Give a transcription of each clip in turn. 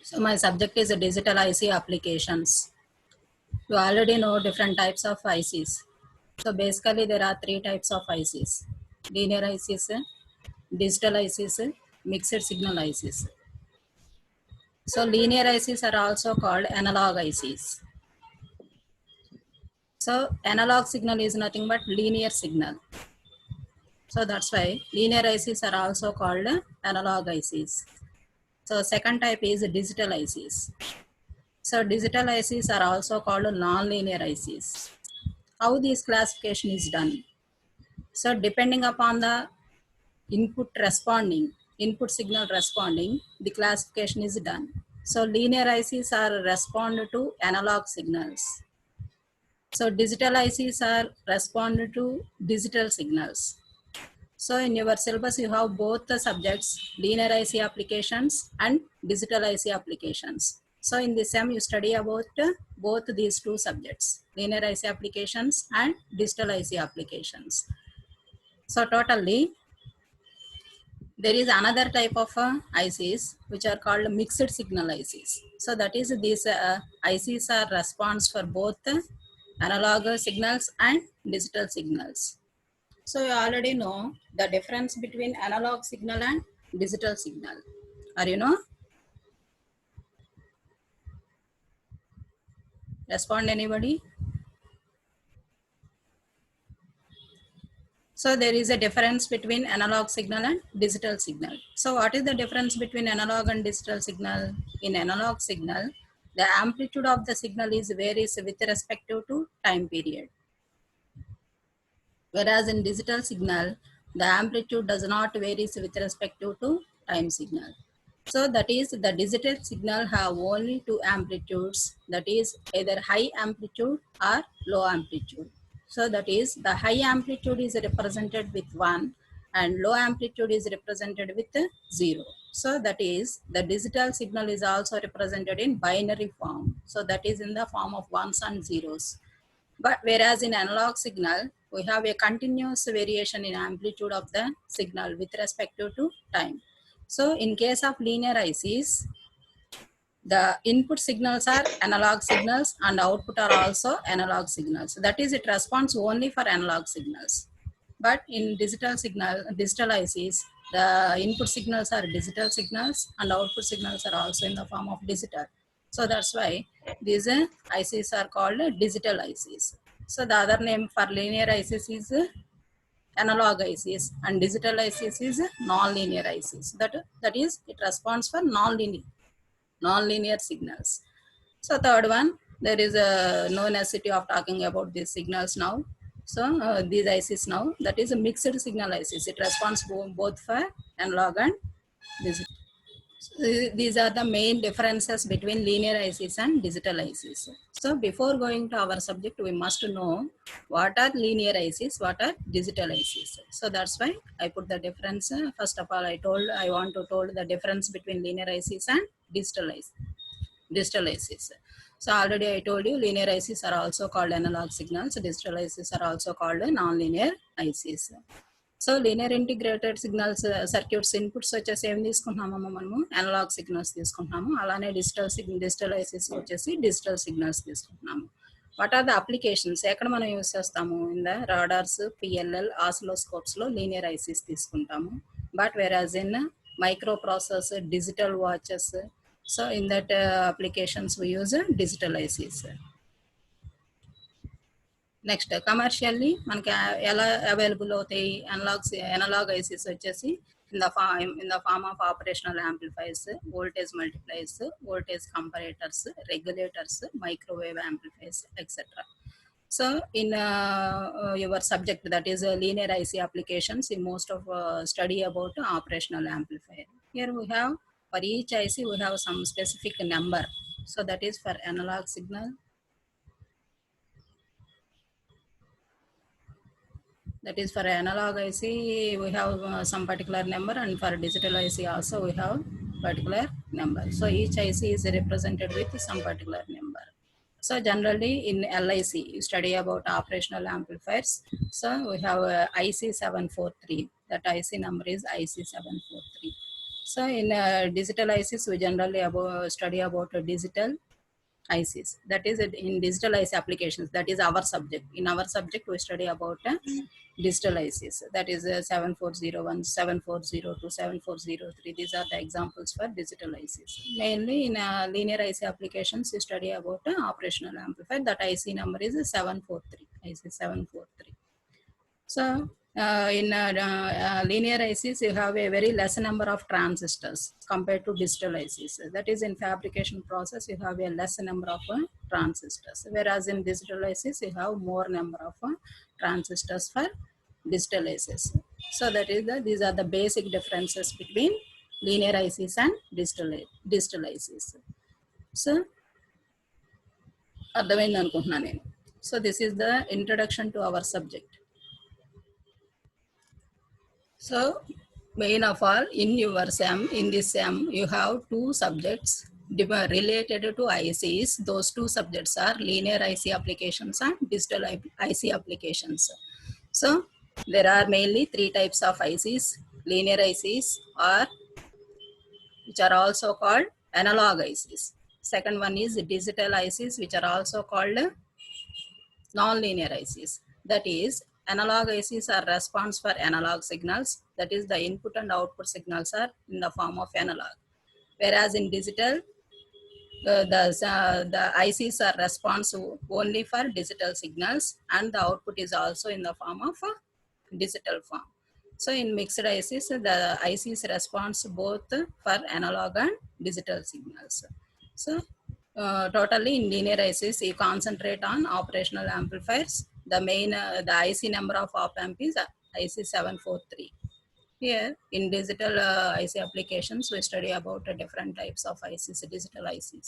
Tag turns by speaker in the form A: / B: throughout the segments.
A: So my subject is digital IC applications. You already know different types of ICs. So basically there are three types of ICs. Linear ICs, digital ICs, mixed signal ICs. So linear ICs are also called analog ICs. So analog signal is nothing but linear signal. So that's why linear ICs are also called analog ICs. So second type is digital ICs. So digital ICs are also called non-linear ICs. How this classification is done? So depending upon the input signal responding, the classification is done. So linear ICs are respond to analog signals. So digital ICs are respond to digital signals. So in your syllabus, you have both the subjects, linear IC applications and digital IC applications. So in this SEM, you study about both these two subjects, linear IC applications and digital IC applications. So totally, there is another type of ICs which are called mixed signal ICs. So that is these ICs are response for both analog signals and digital signals. So you already know the difference between analog signal and digital signal. Are you know? Respond anybody? So there is a difference between analog signal and digital signal. So what is the difference between analog and digital signal? In analog signal, the amplitude of the signal is varies with respect to time period. Whereas in digital signal, the amplitude does not varies with respect to time signal. So that is the digital signal have only two amplitudes, that is either high amplitude or low amplitude. So that is the high amplitude is represented with 1 and low amplitude is represented with 0. So that is the digital signal is also represented in binary form. So that is in the form of ones and zeros. But whereas in analog signal, we have a continuous variation in amplitude of the signal with respect to time. So in case of linear ICs, the input signals are analog signals and output are also analog signals. That is, it responds only for analog signals. But in digital ICs, the input signals are digital signals and output signals are also in the form of digital. So that's why these ICs are called digital ICs. So the other name for linear ICs is analog ICs and digital ICs is non-linear ICs. That is, it responds for non-linear signals. So third one, there is no necessity of talking about these signals now. So these ICs now, that is a mixed signal ICs. It responds both for analog and digital. So these are the main differences between linear ICs and digital ICs. So before going to our subject, we must know what are linear ICs, what are digital ICs. So that's why I put the difference. First of all, I want to told the difference between linear ICs and digital ICs. So already I told you linear ICs are also called analog signals. Digital ICs are also called non-linear ICs. So linear integrated signals circuits inputs వచ్చేసి ఏం తీసుకుంటున్నామో మనము analog signals తీసుకుంటున్నాము. అలానే digital ICs వచ్చేసి digital signals తీసుకుంటున్నాము. What are the applications ఎక్కడ మనం యూస్ చేస్తాము? ఇన్ ద రాడార్స్, పిఎల్ఎల్, ఆసిలోస్కోప్స్లో లీనియర్ ఐసీస్ తీసుకుంటాము. But whereas in micro process, digital watches, so in that applications we use digital ICs. Next commercially మనకి ఎలా available అవుతాయి? Analog ICs వచ్చేసి in the form of operational amplifiers, voltage multipliers, voltage comparators, regulators, microwave amplifiers etcetera. So in your subject, that is linear IC applications, in most of study about operational amplifier. Here we have, for each IC we have some specific number. So that is for analog signal, that is for analog IC we have some particular number, and for digital IC also we have particular number. So each IC is represented with some particular number. So generally in LIC you study about operational amplifiers. So we have IC 743, that IC number is IC 743. So in digital ICs, we generally study about digital ICs. That is in digital IC applications. That is our subject. In our subject, we study about digital ICs. That is 7401, 7402, 7403. These are the examples for digital ICs. Mainly in linear IC applications, we study about operational amplifier. That IC number is 743. IC 743. So in linear ICs, you have a very less number of transistors compared to digital ICs. That is in fabrication process, you have a less number of transistors. Whereas in digital ICs, you have more number of transistors for digital ICs. So that is these are the basic differences between linear ICs and digital ICs. So అర్థమైంది అనుకుంటున్నాను నేను. So this is the introduction to our subject. So main of all, in your SEM, in this SEM, you have two subjects related to ICs. Those two subjects are linear IC applications and digital IC applications. So there are mainly three types of ICs. Linear ICs are, which are also called analog ICs. Second one is digital ICs, which are also called non-linear ICs. That is, analog ICs are response for analog signals. That is, the input and output signals are in the form of analog. Whereas in digital, the ICs are response only for digital signals, and the output is also in the form of digital form. So in mixed ICs, the ICs response both for analog and digital signals. So totally in linear ICs, you concentrate on operational amplifiers. The main, the IC number of op-amp is IC 743. Here in digital IC applications, we study about different types of ICs, digital ICs.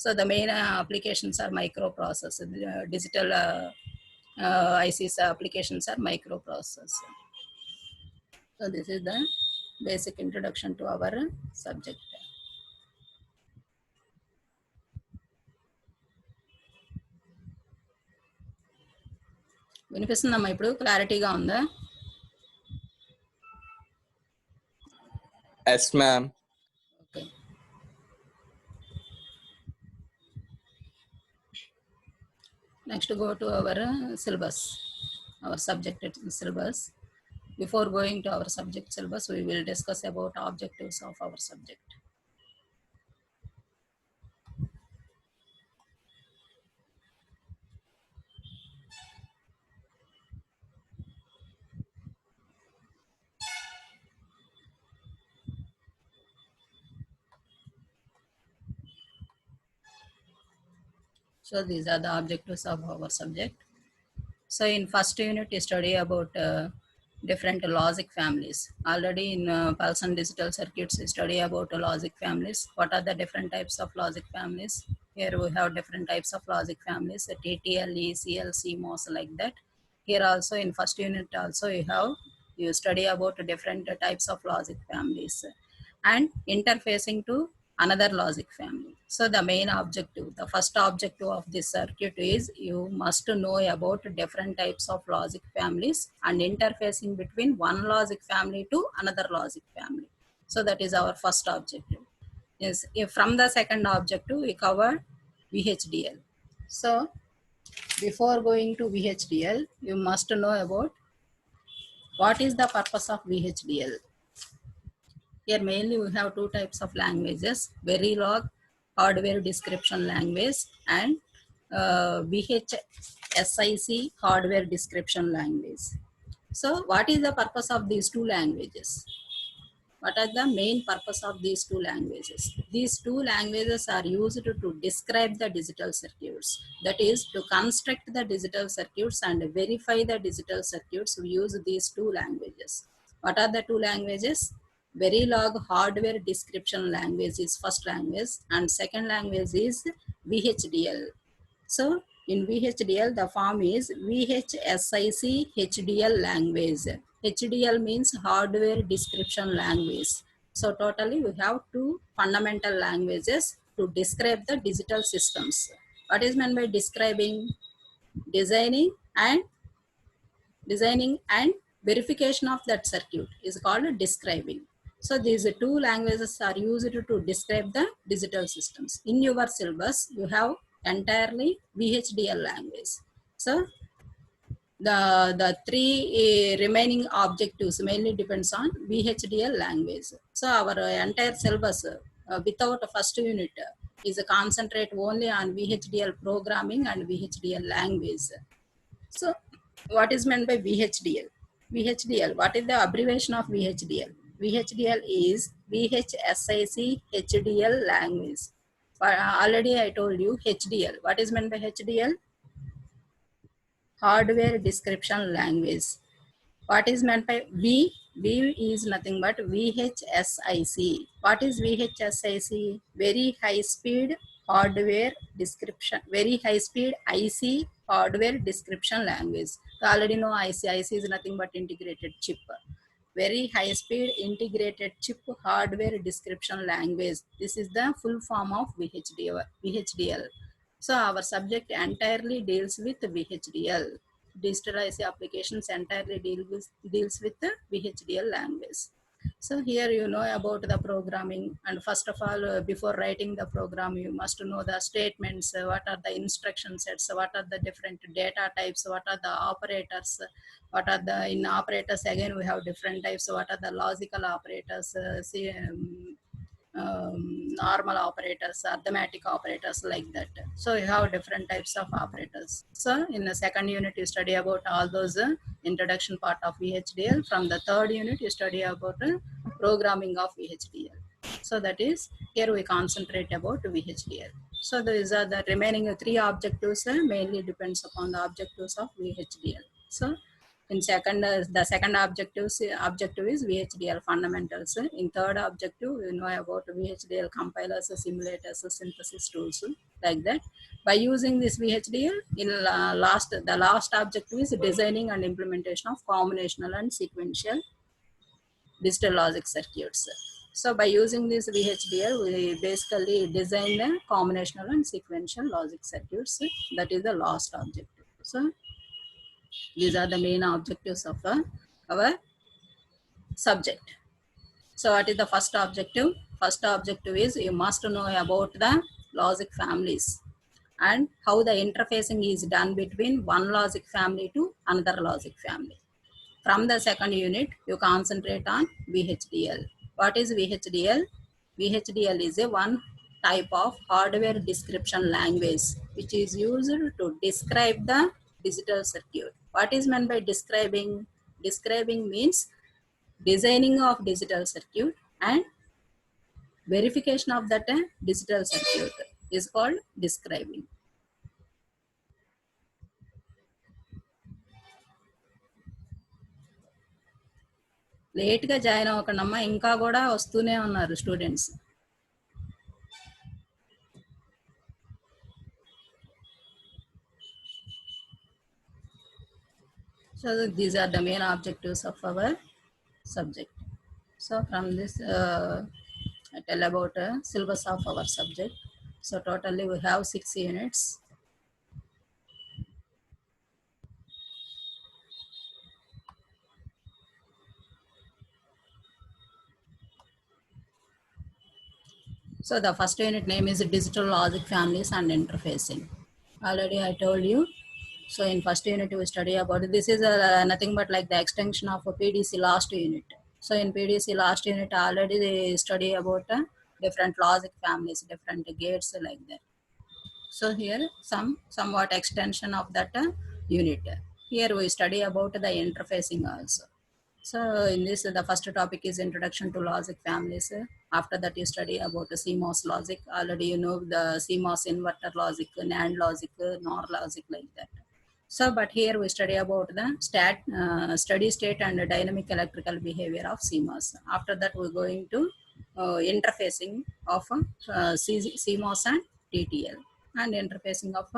A: So the main applications are microprocessor. Digital ICs applications are microprocessor. So this is the basic introduction to our subject. వినిపిస్తుందమ్మా ఇప్పుడు? క్లారిటీగా ఉందా?
B: Yes, ma'am.
A: Okay. Next, go to our syllabus, our subject syllabus. Before going to our subject syllabus, we will discuss about objectives of our subject. So these are the objectives of our subject. So in first unit, you study about different logic families. Already in pulse and digital circuits, you study about logic families. What are the different types of logic families? Here we have different types of logic families, TTL, ECL, CMOS, like that. Here also in first unit also you study about different types of logic families and interfacing to another logic family. So the main objective, the first objective of this circuit is you must know about different types of logic families and interfacing between one logic family to another logic family. So that is our first objective. Yes, if from the second objective we cover VHDL. So before going to VHDL, you must know about what is the purpose of VHDL. Here mainly we have two types of languages, Verilog hardware description language and VHSIC hardware description language. So what is the purpose of these two languages? What are the main purpose of these two languages? These two languages are used to describe the digital circuits. That is, to construct the digital circuits and verify the digital circuits, we use these two languages. What are the two languages? Verilog hardware description language is first language, and second language is VHDL. So in VHDL, the form is VHSIC HDL language. HDL means hardware description language. So totally we have two fundamental languages to describe the digital systems. What is meant by describing? Designing and verification of that circuit is called describing. So these two languages are used to describe the digital systems. In your syllabus, you have entirely VHDL language. So the three remaining objectives mainly depends on VHDL language. So our entire syllabus without a first unit is a concentrate only on VHDL programming and VHDL language. So what is meant by VHDL? VHDL, what is the abbreviation of VHDL? VHDL is VHSIC HDL language. Already I told you HDL. What is meant by HDL? Hardware description language. What is meant by V? V is nothing but VHSIC. What is VHSIC? Very high speed hardware description, very high speed IC hardware description language. You already know IC. IC is nothing but integrated chip. Very high speed integrated chip hardware description language. This is the full form of VHDL. So our subject entirely deals with VHDL. Digital IC applications entirely deals with the VHDL language. So here you know about the programming, and first of all, before writing the program, you must know the statements, what are the instruction sets, what are the different data types, what are the operators, what are the, in operators again we have different types, what are the logical operators, normal operators, arithmetic operators, like that. So you have different types of operators. So in the second unit you study about all those introduction part of VHDL. From the third unit you study about programming of VHDL. So that is, here we concentrate about VHDL. So these are the remaining three objectives, mainly depends upon the objectives of VHDL. So in second, the second objective is VHDL fundamentals. In third objective, you know about VHDL compilers, simulators, synthesis tools, like that. By using this VHDL, in the last objective is designing and implementation of combinational and sequential digital logic circuits. So by using this VHDL, we basically design the combinational and sequential logic circuits. That is the last objective. So these are the main objectives of our subject. So what is the first objective? First objective is you must know about the logic families and how the interfacing is done between one logic family to another logic family. From the second unit, you concentrate on VHDL. What is VHDL? VHDL is a one type of hardware description language which is used to describe the digital circuit. What is meant by describing? Describing means designing of digital circuit and verification of that digital circuit is called describing. లేట్గా join అవ్వకండి అమ్మా, ఇంకా కూడా వస్తూనే ఉన్నారు students. So these are the main objectives of our subject. So from this, I tell about syllabus of our subject. So totally we have 6 units. So the first unit name is Digital Logic Families and Interfacing. Already I told you. So in first unit we study about, this is nothing but like the extension of a PDC last unit. So in PDC last unit already they study about different logic families, different gates, like that. So here somewhat extension of that unit. Here we study about the interfacing also. So in this, the first topic is introduction to logic families. After that, you study about the CMOS logic. Already you know the CMOS inverter logic, NAND logic, NOR logic, like that. So, but here we study about the steady state and dynamic electrical behavior of CMOS. After that, we're going to interfacing of CMOS and TTL, and interfacing of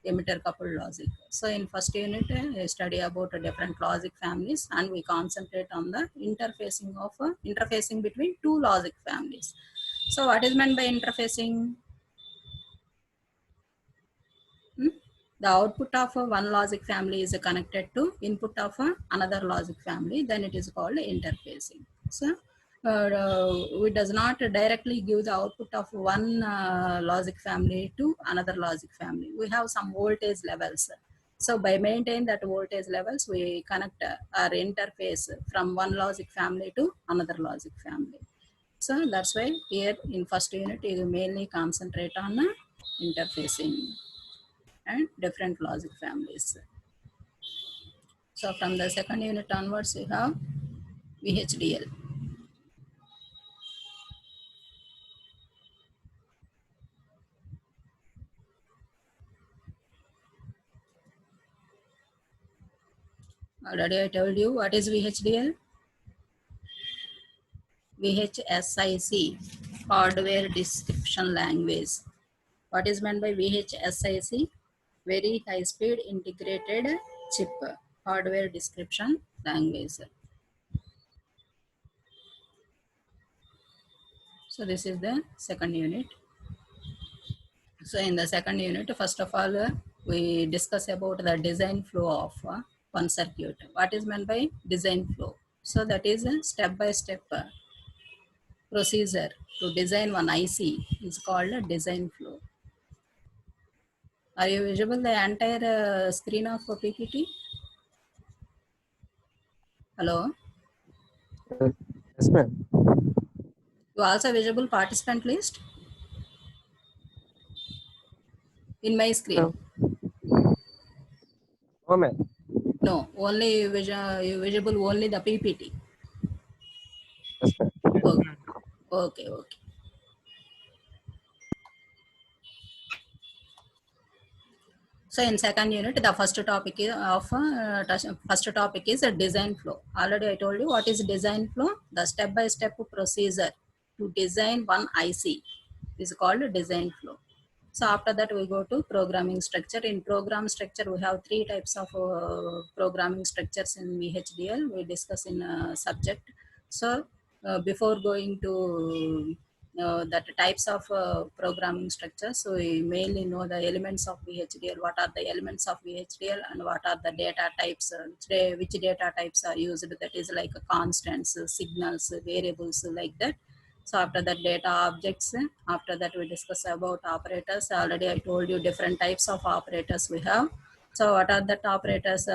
A: emitter coupled logic. So in first unit, we study about different logic families, and we concentrate on the interfacing between two logic families. So what is meant by interfacing? The output of one logic family is connected to input of another logic family, then it is called interfacing. So we does not directly give the output of one logic family to another logic family. We have some voltage levels. So by maintaining that voltage levels, we connect our interface from one logic family to another logic family. So that's why here in first unit, you mainly concentrate on interfacing and different logic families. So from the second unit onwards, we have VHDL. Already I told you what is VHDL. VHSIC, Hardware Description Language. What is meant by VHSIC? Very high speed integrated chip, hardware description language. So this is the second unit. So in the second unit, first of all, we discuss about the design flow of one circuit. What is meant by design flow? So that is a step-by-step procedure to design one IC is called a design flow. Are you visible the entire screen of PPT? Hello?
B: Yes, ma'am.
A: You also visible participant list in my screen?
B: No, ma'am.
A: No, only you visible only the PPT.
B: Yes, ma'am.
A: Okay, okay, okay. So in second unit, the first topic is first topic is a design flow. Already I told you what is design flow. The step-by-step procedure to design one IC is called design flow. So after that we go to programming structure. In program structure we have three types of programming structures in VHDL. We discuss in subject. So before going to that types of programming structures, so we mainly know the elements of VHDL. What are the elements of VHDL and what are the data types? Which data types are used? That is like constants, signals, variables, like that. So after that data objects, after that we discuss about operators. Already I told you different types of operators we have. So what are the operators?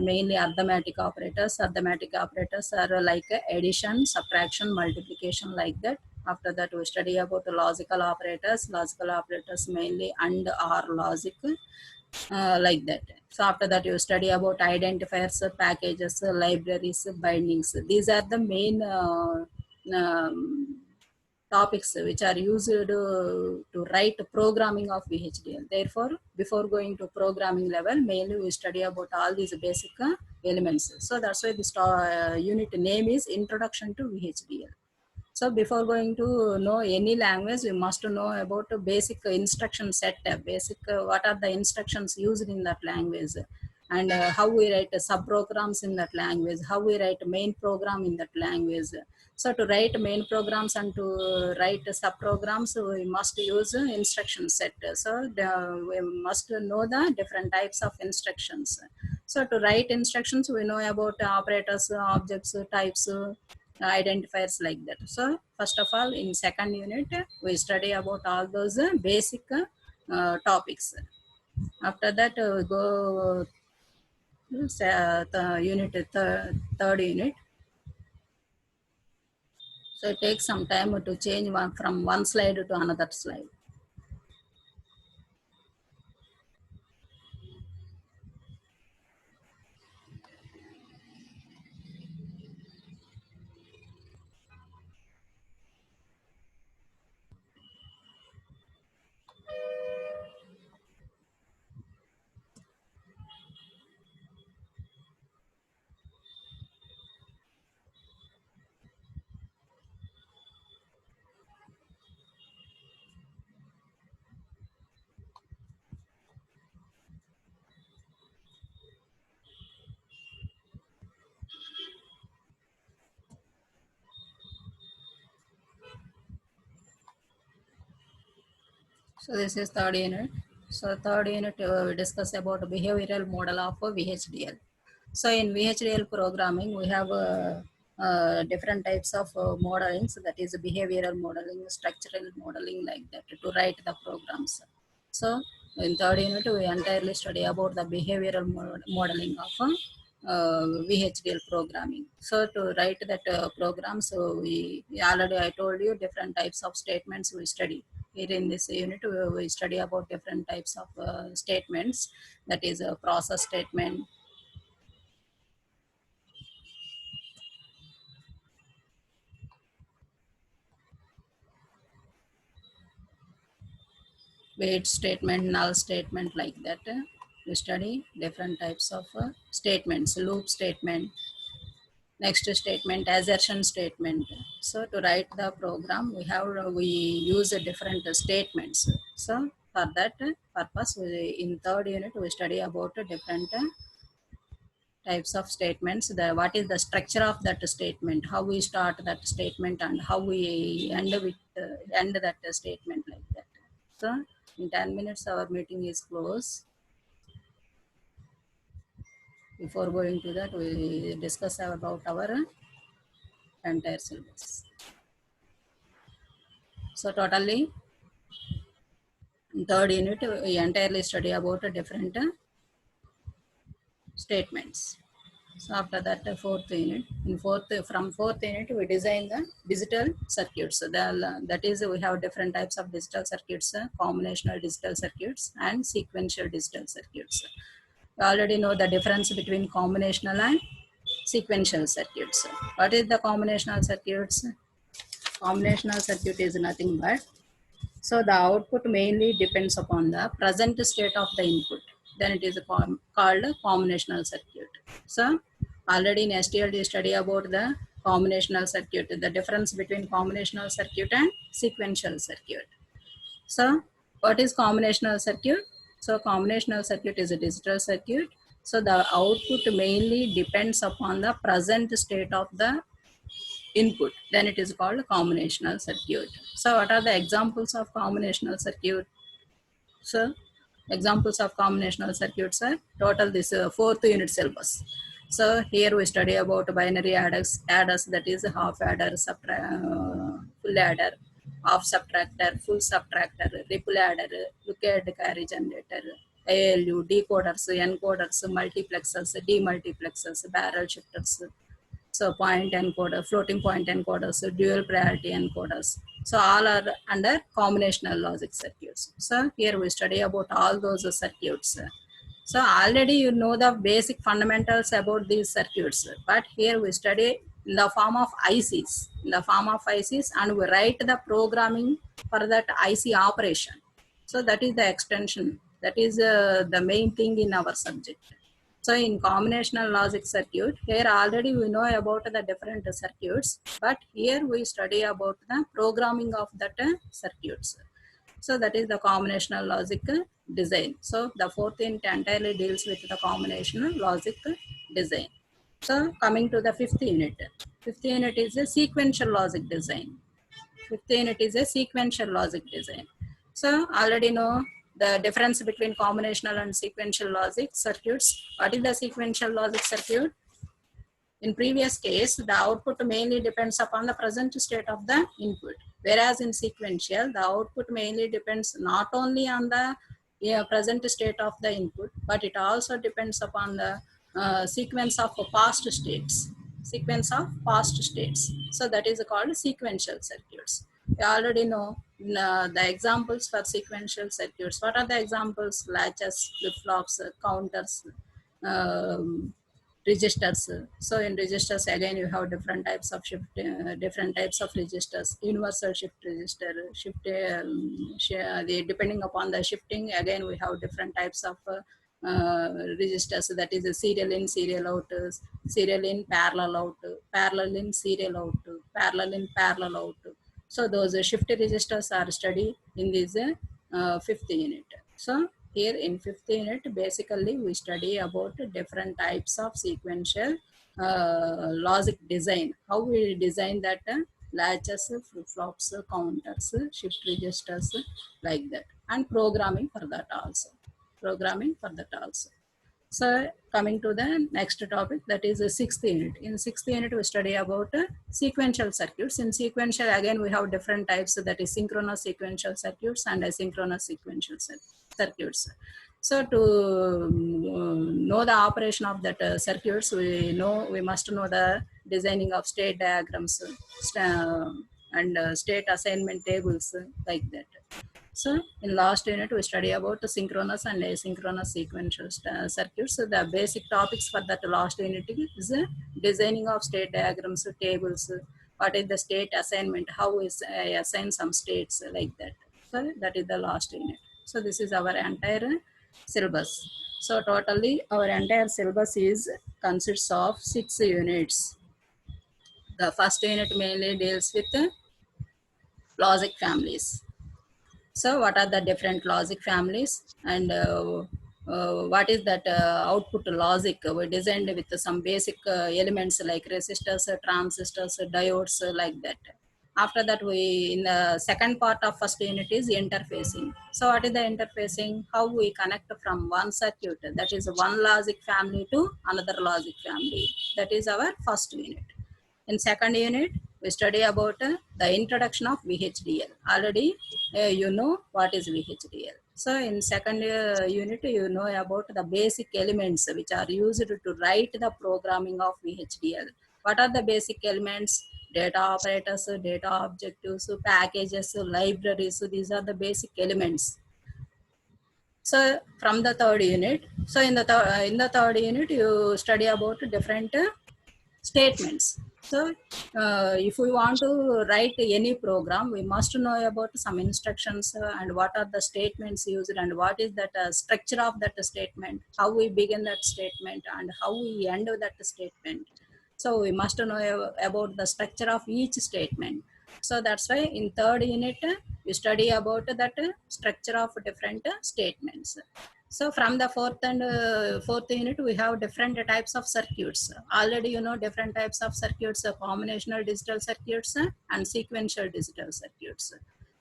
A: Mainly arithmetic operators. Arithmetic operators are like addition, subtraction, multiplication, like that. After that we study about the logical operators. Logical operators mainly and or logic, like that. So after that you study about identifiers, packages, libraries, bindings. These are the main topics which are used to write programming of VHDL. Therefore, before going to programming level, mainly we study about all these basic elements. So that's why this unit name is Introduction to VHDL. So before going to know any language, we must know about the basic instruction set, basic what are the instructions used in that language, and how we write subprograms in that language, how we write main program in that language. So to write main programs and to write subprograms, we must use instruction set. So we must know the different types of instructions. So to write instructions, we know about operators, objects, types, identifiers, like that. So first of all, in second unit, we study about all those basic topics. After that, we go to the unit, third unit. So it takes some time to change one from one slide to another slide. So this is third unit. So third unit, we discuss about behavioral model of VHDL. So in VHDL programming, we have different types of modeling, so that is behavioral modeling, structural modeling, like that, to write the programs. So in third unit, we entirely study about the behavioral modeling of VHDL programming. So to write that program, so we already, I told you, different types of statements we study. Here in this unit, we study about different types of statements, that is a process statement, wait statement, null statement, like that. We study different types of statements, loop statement, next statement, assertion statement. So to write the program, we use different statements. So for that purpose, in third unit, we study about different types of statements. What is the structure of that statement, how we start that statement, and how we end that statement, like that. So in 10 minutes, our meeting is closed. Before going to that, we discuss about our entire syllabus. So totally, in third unit, we entirely study about different statements. So after that, fourth unit, from fourth unit, we design the digital circuits. So that is, we have different types of digital circuits, combinational digital circuits and sequential digital circuits. We already know the difference between combinational and sequential circuits. What is the combinational circuits? Combinational circuit is nothing but, so the output mainly depends upon the present state of the input. Then it is called a combinational circuit. So already in STL study about the combinational circuit, the difference between combinational circuit and sequential circuit. So what is combinational circuit? So combinational circuit is a digital circuit. So the output mainly depends upon the present state of the input. Then it is called combinational circuit. So what are the examples of combinational circuit? So examples of combinational circuits are total this fourth unit syllabus. So here we study about binary adders, that is half adder, full adder, half subtractor, full subtractor, ripple adder, looked carry generator, ALU, decoders, encoders, multiplexers, demultiplexers, barrel shifters, so point encoder, floating point encoders, dual priority encoders. So all are under combinational logic circuits. So here we study about all those circuits. So already you know the basic fundamentals about these circuits, but here we study in the form of ICs, and we write the programming for that IC operation. So that is the extension. That is the main thing in our subject. So in combinational logic circuit, here already we know about the different circuits, but here we study about the programming of that circuits. So that is the combinational logic design. So the fourth unit entirely deals with the combinational logic design. So coming to the fifth unit. Fifth unit is a sequential logic design. Fifth unit is a sequential logic design. So already know the difference between combinational and sequential logic circuits. What is the sequential logic circuit? In previous case, the output mainly depends upon the present state of the input. Whereas in sequential, the output mainly depends not only on the present state of the input, but it also depends upon the sequence of past states. So that is called sequential circuits. We already know the examples for sequential circuits. What are the examples? Latches, flip-flops, counters, um, registers. So in registers, again you have different types of different types of registers. Universal shift register, depending upon the shifting, again we have different types of registers. That is a serial in, serial out, serial in, parallel out, parallel in, serial out, parallel in, parallel out. So those shift registers are studied in this fifth unit. So here in fifth unit, basically we study about different types of sequential logic design. How we design that latches, flip-flops, counters, shift registers, like that, and programming for that also. So coming to the next topic, that is the sixth unit. In sixth unit, we study about sequential circuits. In sequential, again, we have different types, that is synchronous sequential circuits and asynchronous sequential circuits. So to know the operation of that circuits, we must know the designing of state diagrams and state assignment tables like that. So in last unit, we study about the synchronous and asynchronous sequential circuits. So the basic topics for that last unit is designing of state diagrams, tables, what is the state assignment, how we assign some states like that. So that is the last unit. So this is our entire syllabus. So totally our entire syllabus is consists of 6 units. The first unit mainly deals with logic families. So what are the different logic families, and what is that output logic? We designed with some basic elements like resistors, transistors, diodes, like that. After that, we in the second part of first unit is interfacing. So what is the interfacing? How we connect from one circuit, that is one logic family, to another logic family. That is our first unit. In second unit, we study about the introduction of VHDL. Already you know what is VHDL. So in second unit, you know about the basic elements which are used to write the programming of VHDL. What are the basic elements? Data operators, data objectives, packages, libraries. These are the basic elements. So from the third unit, so in the third unit, you study about different statements. So if we want to write any program, we must know about some instructions and what are the statements used and what is that structure of that statement, how we begin that statement and how we end that statement. So we must know about the structure of each statement. So that's why in third unit, we study about that structure of different statements. So from the fourth unit, we have different types of circuits. Already you know different types of circuits, combinational digital circuits and sequential digital circuits.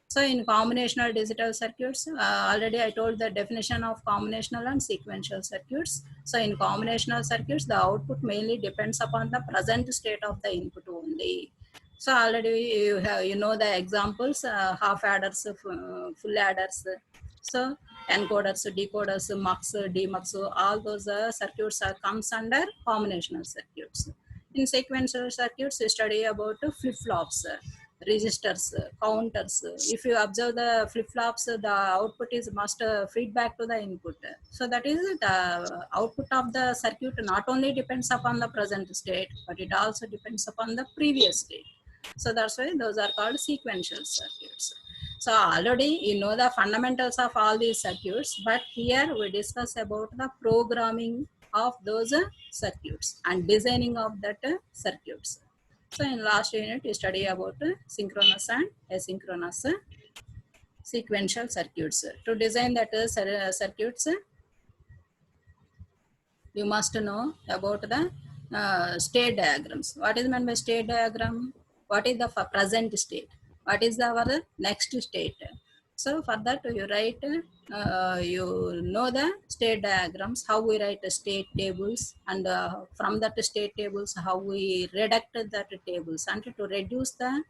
A: So in combinational digital circuits, already I told the definition of combinational and sequential circuits. So in combinational circuits, the output mainly depends upon the present state of the input only. So already you know the examples, half adders, full adders. So encoders, decoders, mux, demux, all those circuits comes under combinational circuits. In sequential circuits, we study about flip-flops, registers, counters. If you observe the flip-flops, the output is must feedback to the input. So that is the output of the circuit not only depends upon the present state, but it also depends upon the previous state. So that's why those are called sequential circuits. So already you know the fundamentals of all these circuits, but here we discuss about the programming of those circuits and designing of that circuits. So in last unit, we study about synchronous and asynchronous sequential circuits. To design that circuits, you must know about the state diagrams. What is meant by state diagram? What is the present state? What is our next state? So for that you write, you know the state diagrams, how we write the state tables, and from that state tables, how we reduct that tables, and to reduce the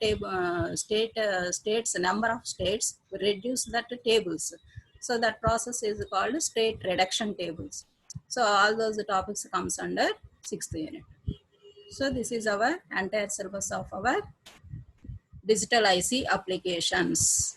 A: table states, number of states, we reduce that tables. So that process is called state reduction tables. So all those topics comes under sixth unit. So this is our entire syllabus of our digital IC applications.